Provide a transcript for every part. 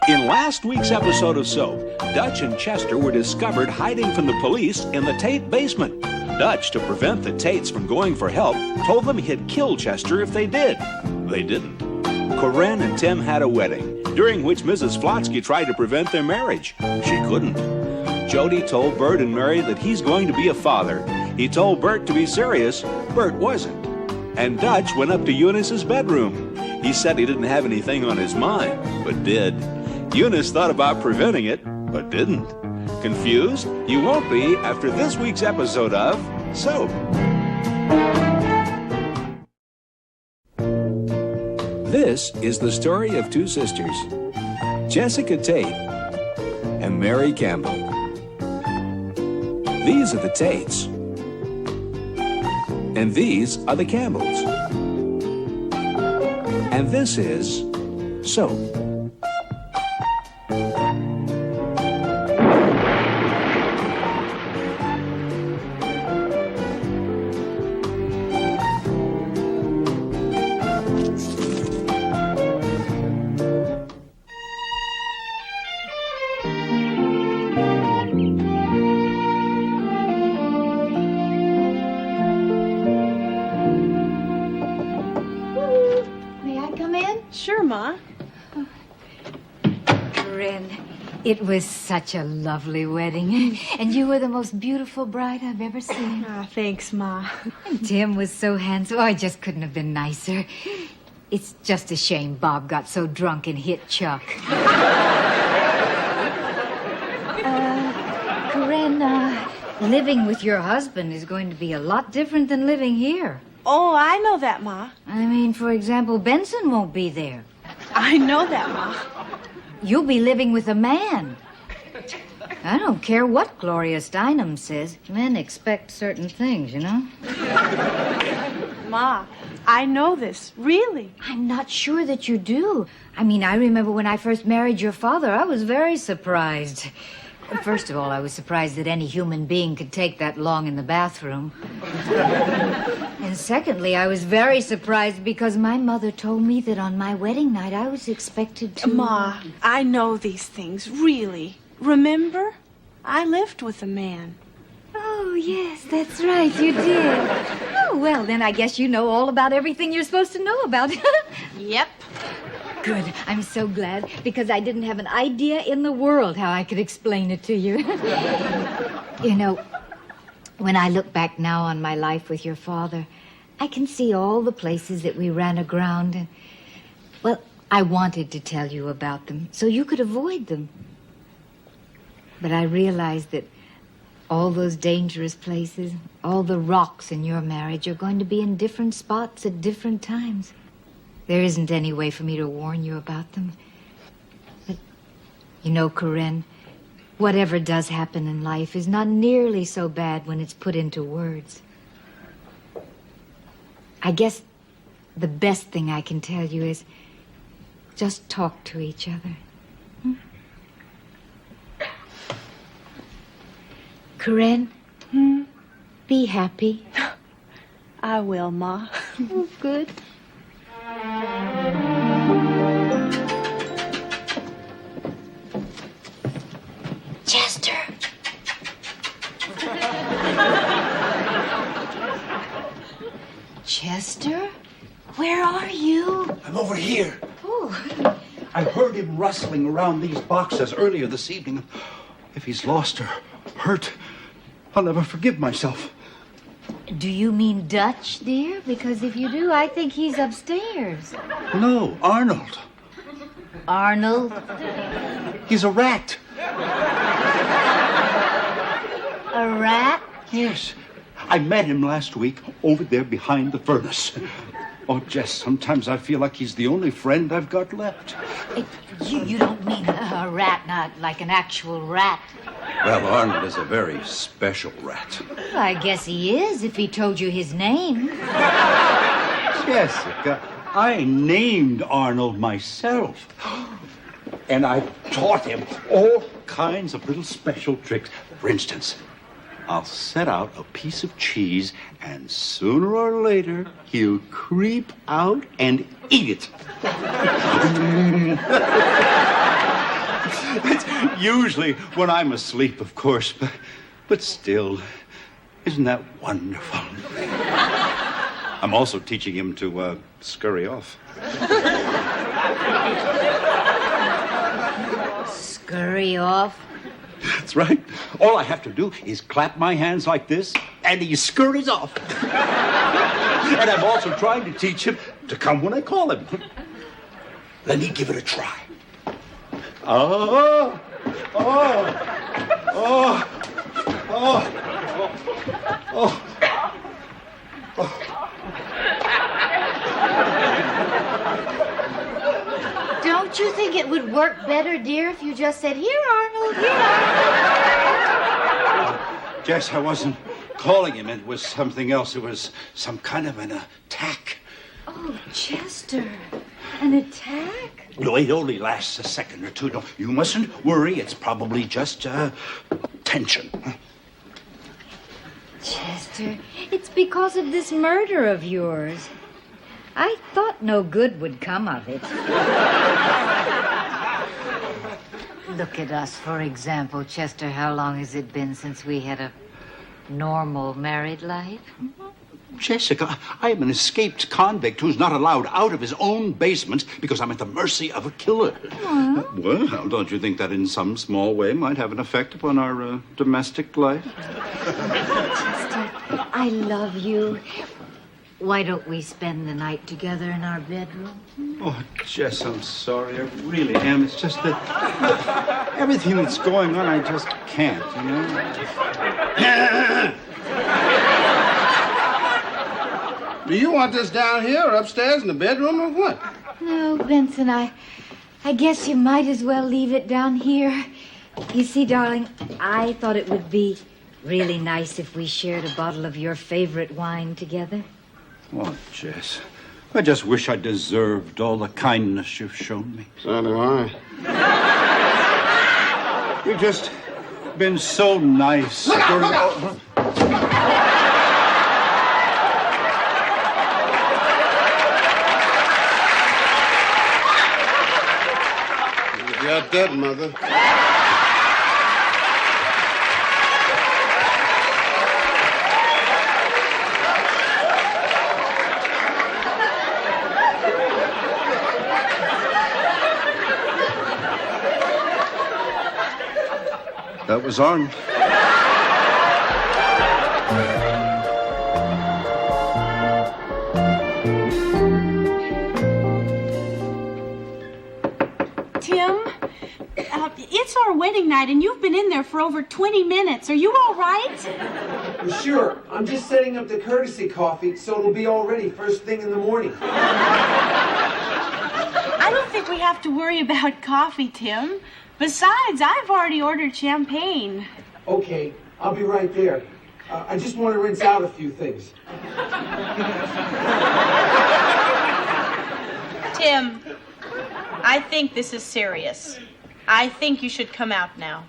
In last week's episode of Soap, Dutch and Chester were discovered hiding from the police in the Tate basement. Dutch, to prevent the Tates from going for help, told them he'd kill Chester if they did. They didn't. Corinne and Tim had a wedding, during which Mrs. Flotsky tried to prevent their marriage. She couldn't. Jody told Bert and Mary that he's going to be a father. He told Bert to be serious. Bert wasn't. And Dutch went up to Eunice's bedroom. He said he didn't have anything on his mind, but did. Eunice thought about preventing it, but didn't. Confused? You won't be after this week's episode of Soap. This is the story of two sisters, Jessica Tate and Mary Campbell. These are the Tates, and these are the Campbells. And this is Soap. Sure, Ma. Corinne, it was such a lovely wedding. And you were the most beautiful bride I've ever seen. Ah, thanks, Ma. And Tim was so handsome. Oh, I just couldn't have been nicer. It's just a shame Bob got so drunk and hit Chuck. Corinne, living with your husband is going to be a lot different than living here. Oh, I know that, Ma. I mean, for example, Benson won't be there. I know that, Ma. You'll be living with a man. I don't care what Gloria Steinem says. Men expect certain things, you know? Ma, I know this, really. I'm not sure that you do. I mean, I remember when I first married your father, I was very surprised. First of all, I was surprised that any human being could take that long in the bathroom. And secondly, I was very surprised because my mother told me that on my wedding night I was expected to... Ma, I know these things, really. Remember? I lived with a man. Oh, yes, that's right, you did. Oh, well, then I guess you know all about everything you're supposed to know about. Yep. Good. I'm so glad, because I didn't have an idea in the world how I could explain it to you. You know, when I look back now on my life with your father, I can see all the places that we ran aground and, well, I wanted to tell you about them so you could avoid them. But I realized that all those dangerous places, all the rocks in your marriage are going to be in different spots at different times. There isn't any way for me to warn you about them. But, you know, Corinne, whatever does happen in life is not nearly so bad when it's put into words. I guess the best thing I can tell you is just talk to each other. Corinne, be happy. I will, Ma. Oh, good. Chester. Chester? Where are you? I'm over here. Oh. I heard him rustling around these boxes earlier this evening. If he's lost or hurt, I'll never forgive myself. Do you mean Dutch, dear? Because if you do, I think he's upstairs. No, Arnold. Arnold? He's a rat. A rat? Yes. I met him last week over there behind the furnace. Oh, Jess, sometimes I feel like he's the only friend I've got left. You don't mean a rat, not like an actual rat. Well, Arnold is a very special rat. Well, I guess he is, if he told you his name. Jessica, I named Arnold myself. And I taught him all kinds of little special tricks. For instance, I'll set out a piece of cheese, and sooner or later, he'll creep out and eat it. Usually when I'm asleep, of course, but still, isn't that wonderful? I'm also teaching him to scurry off. Scurry off? That's right. All I have to do is clap my hands like this, and he scurries off. And I'm also trying to teach him to come when I call him. Let me give it a try. Oh, oh, oh, oh, oh, oh. Don't you think it would work better, dear, if you just said, "Here, Arnold, here, Arnold"? Jess, I wasn't calling him. It was something else. It was some kind of an attack. Oh, Chester, an attack? No, it only lasts a second or two. No, you mustn't worry. It's probably just tension. Chester, it's because of this murder of yours. I thought no good would come of it. Look at us, for example, Chester. How long has it been since we had a normal married life? Jessica, I am an escaped convict who's not allowed out of his own basement because I'm at the mercy of a killer. Well, don't you think that in some small way might have an effect upon our domestic life? Chester, I love you. Why don't we spend the night together in our bedroom? Oh, Jess, I'm sorry. I really am. It's just that everything that's going on, I just can't, you know? Do you want this down here or upstairs in the bedroom or what? No, Vincent, I guess you might as well leave it down here. You see, darling, I thought it would be really nice if we shared a bottle of your favorite wine together. Oh, Jess, I just wish I deserved all the kindness you've shown me. So do I. You've just been so nice. Look out, look out! You got that, Mother. That was Arnold. Tim, it's our wedding night, and you've been in there for over 20 minutes. Are you all right? Well, sure. I'm just setting up the courtesy coffee so it'll be all ready first thing in the morning. I don't think we have to worry about coffee, Tim. Besides, I've already ordered champagne. Okay, I'll be right there. I just want to rinse out a few things. Tim, I think this is serious. I think you should come out now.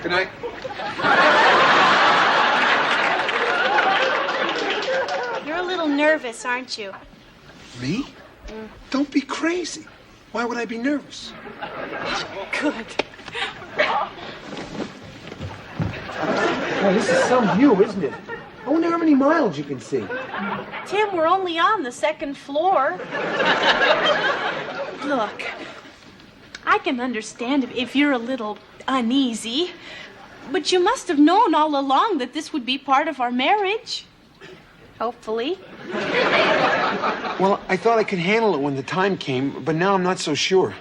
Good night. You're a little nervous, aren't you? Me? Don't be crazy. Why would I be nervous? Good. Oh, this is some view, isn't it? I wonder how many miles you can see. Tim, we're only on the second floor. Look, I can understand if you're a little uneasy, but you must have known all along that this would be part of our marriage. Hopefully. Well, I thought I could handle it when the time came, but now I'm not so sure.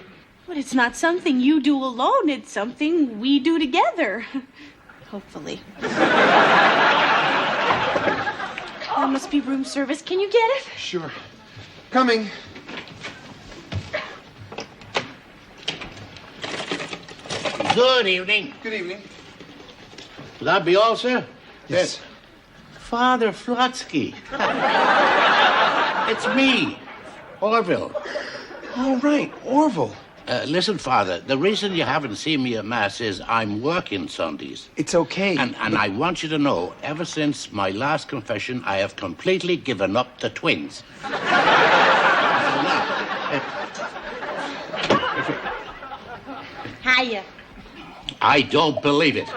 But it's not something you do alone. It's something we do together. Hopefully. That must be room service. Can you get it? Sure. Coming. Good evening. Good evening. Will that be all, sir? Yes. Father Flotsky. It's me, Orville. All right, Orville. Listen, Father, the reason you haven't seen me at Mass is I'm working Sundays. It's okay. And I want you to know, ever since my last confession, I have completely given up the twins. So now, Hiya. I don't believe it.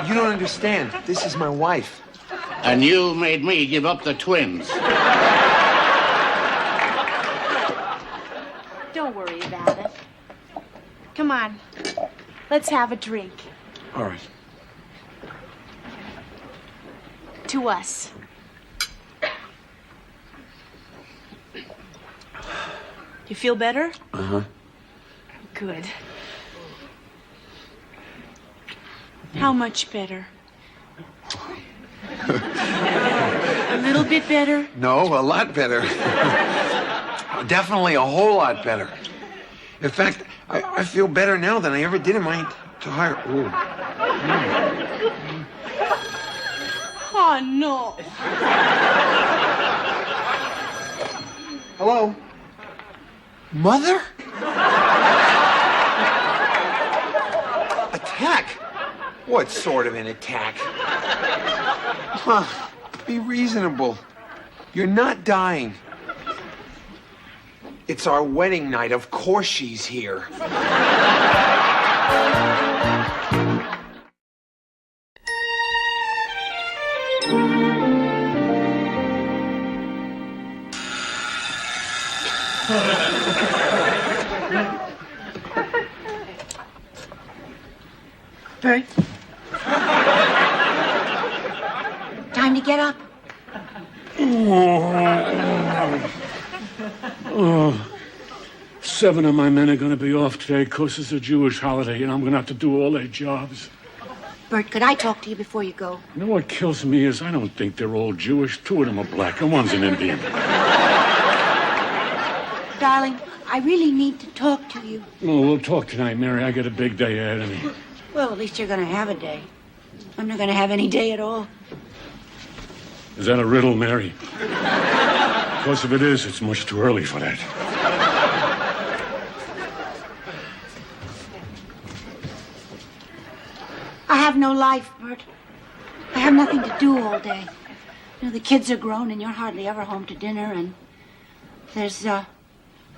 You don't understand. This is my wife. And you made me give up the twins. Don't worry about it. Come on. Let's have a drink. All right. To us. You feel better? Uh-huh. Good. How much better? A little bit better? No, a lot better. Definitely a whole lot better. In fact, I feel better now than I ever did in my entire... Ooh. Oh, no. Hello? Mother? Attack? What sort of an attack? Huh. Be reasonable. You're not dying. It's our wedding night. Of course she's here. Bert? Time to get up. Oh, 7 of my men are going to be off today because it's a Jewish holiday, and I'm going to have to do all their jobs. Bert, could I talk to you before you go? You know what kills me is I don't think they're all Jewish. 2 of them are black, and one's an Indian. Darling, I really need to talk to you. Well, we'll talk tonight, Mary. I got a big day ahead of me. Well, at least you're going to have a day. I'm not going to have any day at all. Is that a riddle, Mary? Because if it is, it's much too early for that. I have no life, Bert. I have nothing to do all day. You know, the kids are grown and you're hardly ever home to dinner, and there's no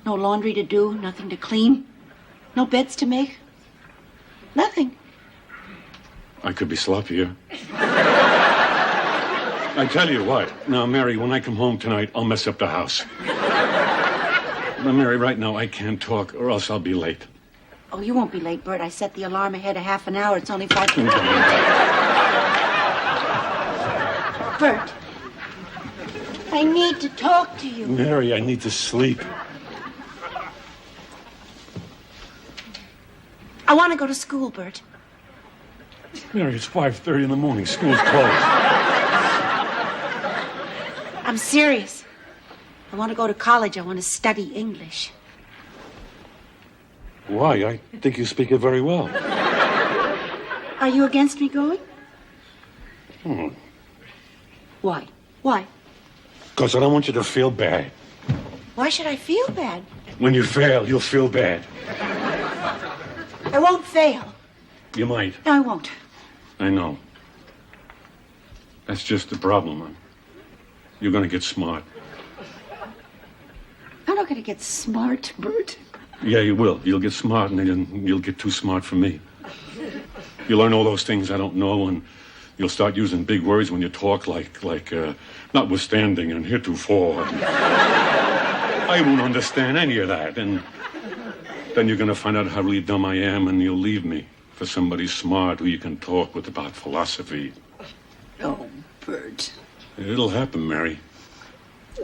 laundry to do, nothing to clean, no beds to make. Nothing. I could be sloppier. I tell you what. Now, Mary, when I come home tonight, I'll mess up the house. But, Mary, right now, I can't talk, or else I'll be late. Oh, you won't be late, Bert. I set the alarm ahead a half an hour. It's only 5 minutes. Bert, I need to talk to you. Mary, I need to sleep. I want to go to school, Bert. Mary, it's 5:30 in the morning. School's closed. I'm serious. I want to go to college. I want to study English. Why? I think you speak it very well. Are you against me going? Hmm. Why? Why? Because I don't want you to feel bad. Why should I feel bad? When you fail, you'll feel bad. I won't fail. You might. No, I won't. I know. That's just the problem. You're going to get smart. I'm not going to get smart, Bert. Yeah, you will. You'll get smart, and then you'll get too smart for me. You'll learn all those things I don't know, and you'll start using big words when you talk, like notwithstanding and heretofore. I won't understand any of that, and then you're going to find out how really dumb I am, and you'll leave me for somebody smart who you can talk with about philosophy. Oh, Bert. It'll happen, Mary.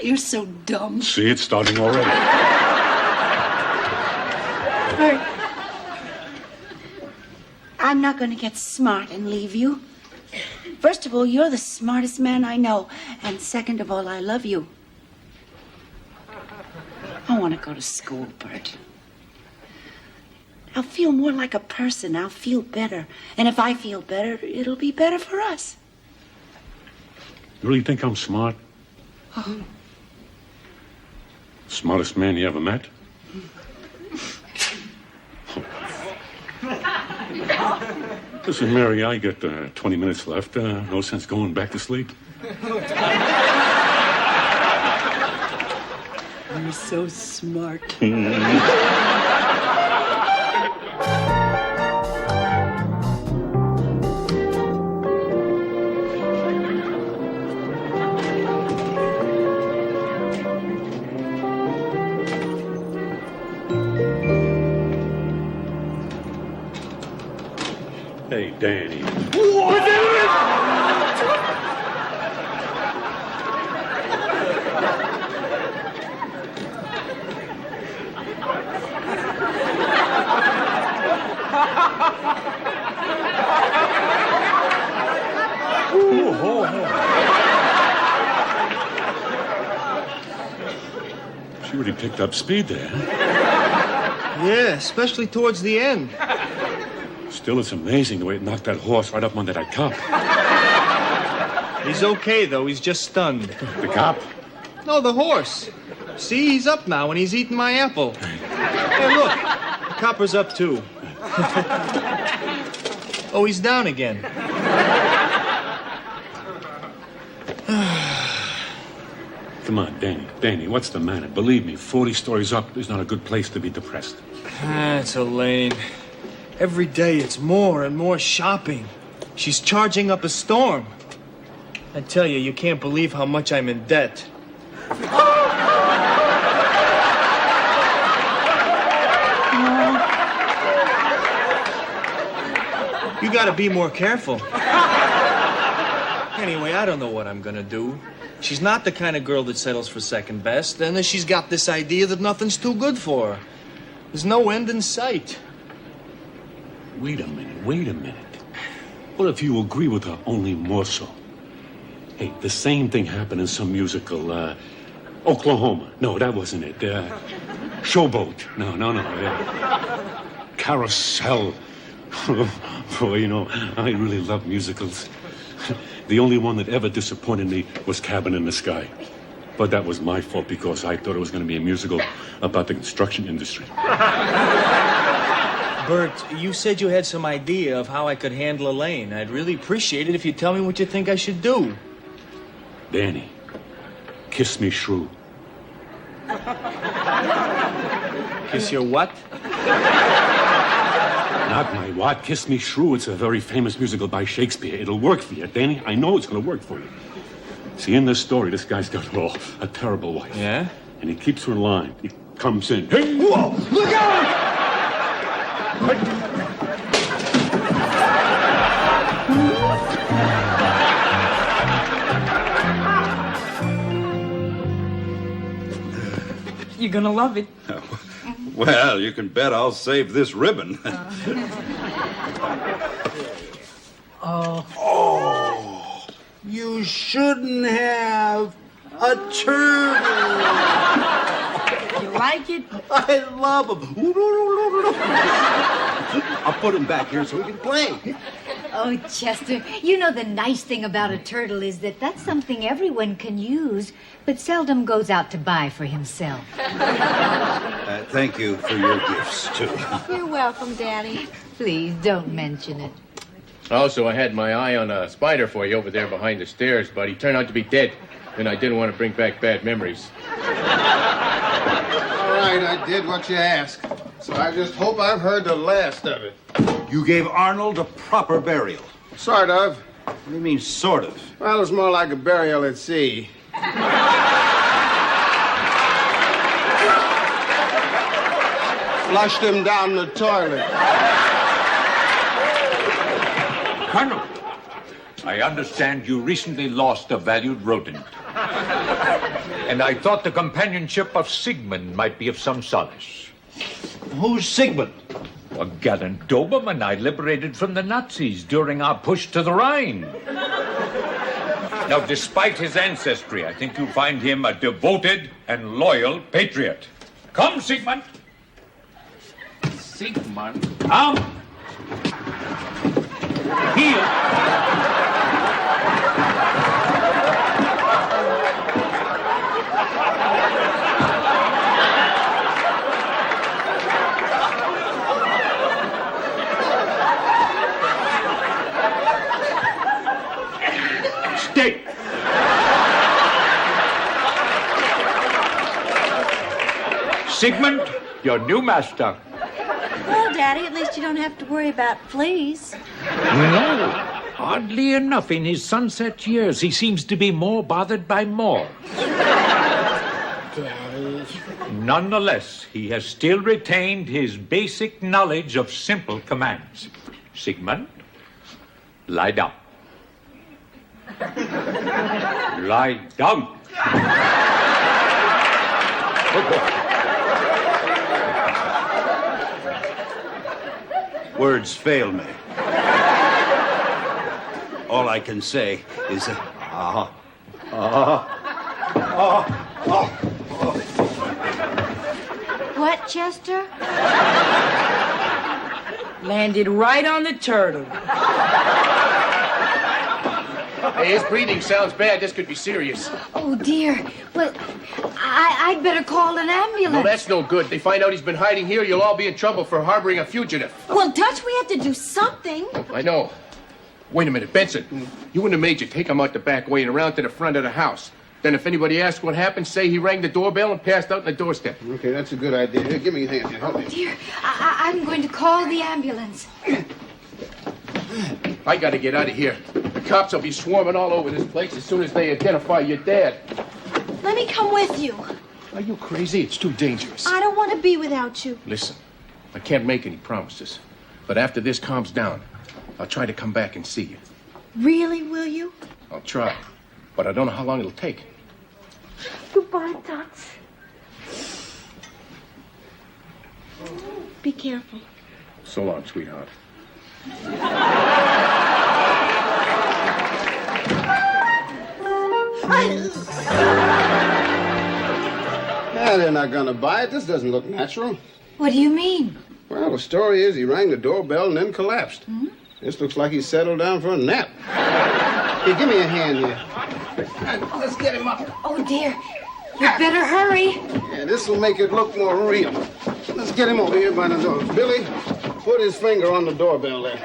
You're so dumb. See, it's starting already. Bert, I'm not going to get smart and leave you. First of all, you're the smartest man I know. And second of all, I love you. I want to go to school, Bert. I'll feel more like a person. I'll feel better. And if I feel better, it'll be better for us. You really think I'm smart? Oh. Smartest man you ever met? Listen, Mary, I got 20 minutes left. No sense going back to sleep. You're so smart. Hey, Danny. She really picked up speed there. Yeah, especially towards the end. Still, it's amazing the way it knocked that horse right up under that cop. He's okay, though. He's just stunned. The cop? No, the horse. See, he's up now, and he's eating my apple. Hey, look. The copper's up, too. Oh, he's down again. Come on, Danny. Danny, what's the matter? Believe me, 40 stories up is not a good place to be depressed. It's Elaine. Every day it's more and more shopping. She's charging up a storm. I tell you, you can't believe how much I'm in debt. You gotta be more careful. Anyway, I don't know what I'm gonna do. She's not the kind of girl that settles for second best, and then she's got this idea that nothing's too good for her. There's no end in sight. Wait a minute. What if you agree with her only more so? Hey, the same thing happened in some musical, Oklahoma. No, that wasn't it. Showboat. No. Carousel. Boy, you know, I really love musicals. The only one that ever disappointed me was Cabin in the Sky. But that was my fault because I thought it was going to be a musical about the construction industry. Bert, you said you had some idea of how I could handle Elaine. I'd really appreciate it if you'd tell me what you think I should do. Danny, kiss me shrew. Kiss your what? Not my what? Kiss Me Shrew. It's a very famous musical by Shakespeare. It'll work for you, Danny. I know it's going to work for you. See, in this story, this guy's got, a terrible wife. Yeah? And he keeps her in line. He comes in. Hey! Whoa! Look out! You're gonna love it. Well, you can bet I'll save this ribbon. Oh, you shouldn't have a turtle. You like it? I love them. I'll put him back here so we can play. Oh, Chester, you know the nice thing about a turtle is that that's something everyone can use, but seldom goes out to buy for himself. Thank you for your gifts, too. You're welcome, Daddy. Please don't mention it. Also, I had my eye on a spider for you over there behind the stairs, but he turned out to be dead, and I didn't want to bring back bad memories. All right, I did what you asked. So I just hope I've heard the last of it. You gave Arnold a proper burial. Sort of. What do you mean, sort of? Well, it's more like a burial at sea. Flushed him down the toilet. Colonel, I understand you recently lost a valued rodent. And I thought the companionship of Sigmund might be of some solace. Who's Sigmund? A gallant Doberman I liberated from the Nazis during our push to the Rhine. Now, despite his ancestry, I think you'll find him a devoted and loyal patriot. Come, Sigmund. Sigmund, come. Heel. Sigmund, your new master. Well, Daddy, at least you don't have to worry about fleas. Oddly enough, in his sunset years, he seems to be more bothered by more. Daddy. Nonetheless, he has still retained his basic knowledge of simple commands. Sigmund, lie down. Lie down. Words fail me. All I can say is What, Chester? Landed right on the turtle. Hey, his breathing sounds bad. This could be serious. Oh, dear. Well, I'd better call an ambulance. No, that's no good. They find out he's been hiding here, you'll all be in trouble for harboring a fugitive. Well, Dutch, we have to do something. I know. Wait a minute, Benson. You and the Major take him out the back way and around to the front of the house. Then if anybody asks what happened, say he rang the doorbell and passed out on the doorstep. Okay, that's a good idea. Here, give me your hand here. Help me. Dear, I'm going to call the ambulance. I gotta get out of here. The cops will be swarming all over this place as soon as they identify your dad. Let me come with you. Are you crazy? It's too dangerous. I don't want to be without you. Listen, I can't make any promises. But after this calms down, I'll try to come back and see you. Really, will you? I'll try. But I don't know how long it'll take. Goodbye, Dutch. Be careful. So long, sweetheart. Yeah, they're not gonna buy it. This doesn't look natural. What do you mean? Well, the story is he rang the doorbell and then collapsed. Hmm? This looks like he settled down for a nap. Here, give me a hand here. Let's get him up. Oh, dear. You better hurry. Yeah, this will make it look more real. Let's get him over here by the door. Billy, put his finger on the doorbell there.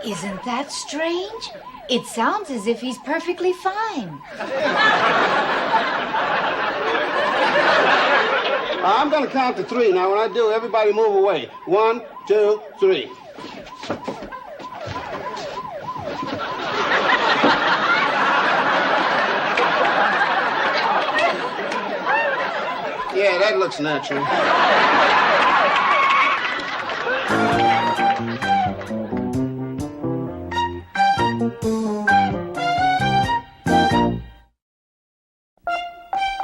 Isn't that strange? It sounds as if he's perfectly fine. I'm going to count to 3. Now, when I do, everybody move away. 1, 2, 3. Yeah, that looks natural.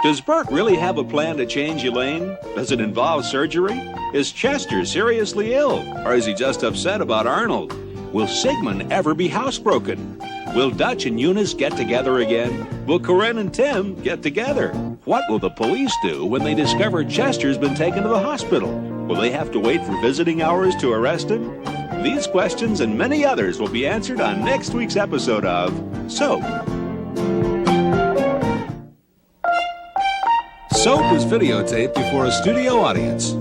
Does Bert really have a plan to change Elaine? Does it involve surgery? Is Chester seriously ill? Or is he just upset about Arnold? Will Sigmund ever be housebroken? Will Dutch and Eunice get together again? Will Corinne and Tim get together? What will the police do when they discover Chester's been taken to the hospital? Will they have to wait for visiting hours to arrest him? These questions and many others will be answered on next week's episode of Soap. Soap was videotaped before a studio audience.